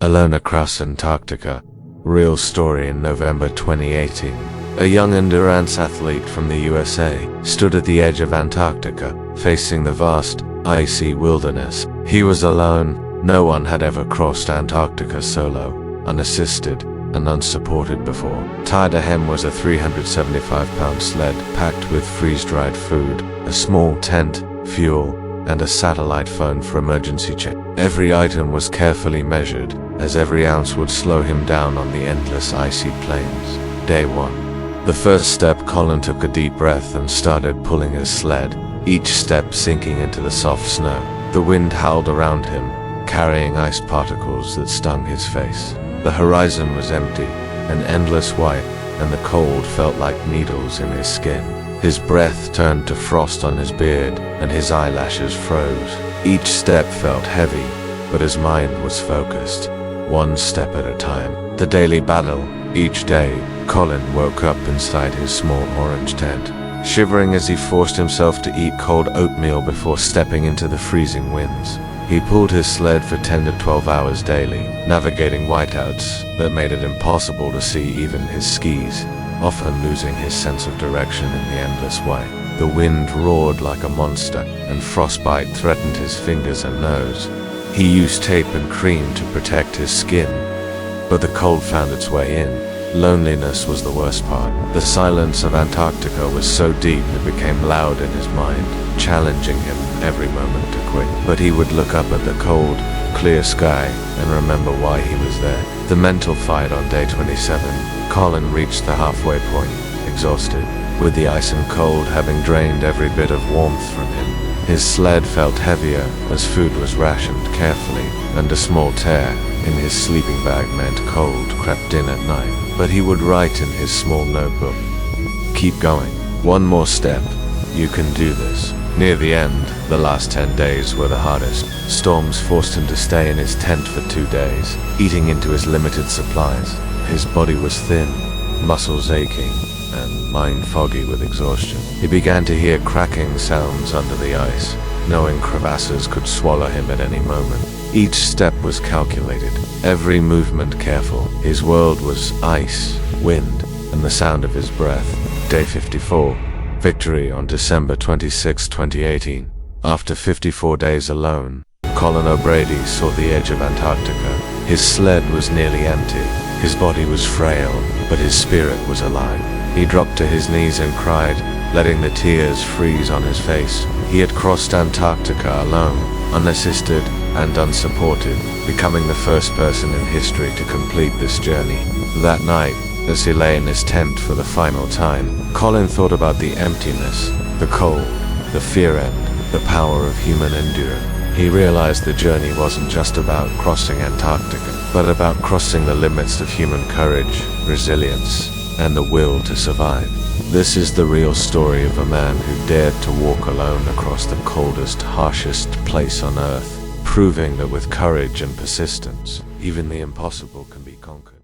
Alone across Antarctica. Real story in November 2018. A young endurance athlete from the USA stood at the edge of Antarctica, facing the vast, icy wilderness. He was alone. No one had ever crossed Antarctica solo, unassisted, and unsupported before. Tied to him was a 375-pound sled packed with freeze-dried food, a small tent, fuel, and a satellite phone for emergency check. Every item was carefully measured, as every ounce would slow him down on the endless icy plains. Day 1. The first step, Colin took a deep breath and started pulling his sled, each step sinking into the soft snow. The wind howled around him, carrying ice particles that stung his face. The horizon was empty, an endless white, and the cold felt like needles in his skin. His breath turned to frost on his beard, and his eyelashes froze. Each step felt heavy, but his mind was focused, one step at a time. The daily battle. Each day, Colin woke up inside his small orange tent, shivering as he forced himself to eat cold oatmeal before stepping into the freezing winds. He pulled his sled for 10 to 12 hours daily, navigating whiteouts that made it impossible to see even his skis, often losing his sense of direction in the endless white. The wind roared like a monster, and frostbite threatened his fingers and nose. He used tape and cream to protect his skin, but the cold found its way in. Loneliness was the worst part. The silence of Antarctica was so deep it became loud in his mind, challenging him every moment to quit. But he would look up at the cold, clear sky and remember why he was there. The mental fight. On day 27, Colin reached the halfway point, exhausted, with the ice and cold having drained every bit of warmth from him. His sled felt heavier as food was rationed carefully, and a small tear in his sleeping bag meant cold crept in at night. But he would write in his small notebook, "Keep going. One more step. You can do this." Near the end, the last 10 days were the hardest. Storms forced him to stay in his tent for 2 days, eating into his limited supplies. His body was thin, muscles aching, and mind foggy with exhaustion. He began to hear cracking sounds under the ice, knowing crevasses could swallow him at any moment. Each step was calculated, every movement careful. His world was ice, wind, and the sound of his breath. Day 54. Victory on December 26, 2018. After 54 days alone, Colin O'Brady saw the edge of Antarctica. His sled was nearly empty. His body was frail, but his spirit was alive. He dropped to his knees and cried, letting the tears freeze on his face. He had crossed Antarctica alone, unassisted and unsupported, becoming the first person in history to complete this journey. That night, as he lay in his tent for the final time, Colin thought about the emptiness, the cold, the fear and the power of human endurance. He realized the journey wasn't just about crossing Antarctica, but about crossing the limits of human courage, resilience, and the will to survive. This is the real story of a man who dared to walk alone across the coldest, harshest place on Earth, proving that with courage and persistence, even the impossible can be conquered.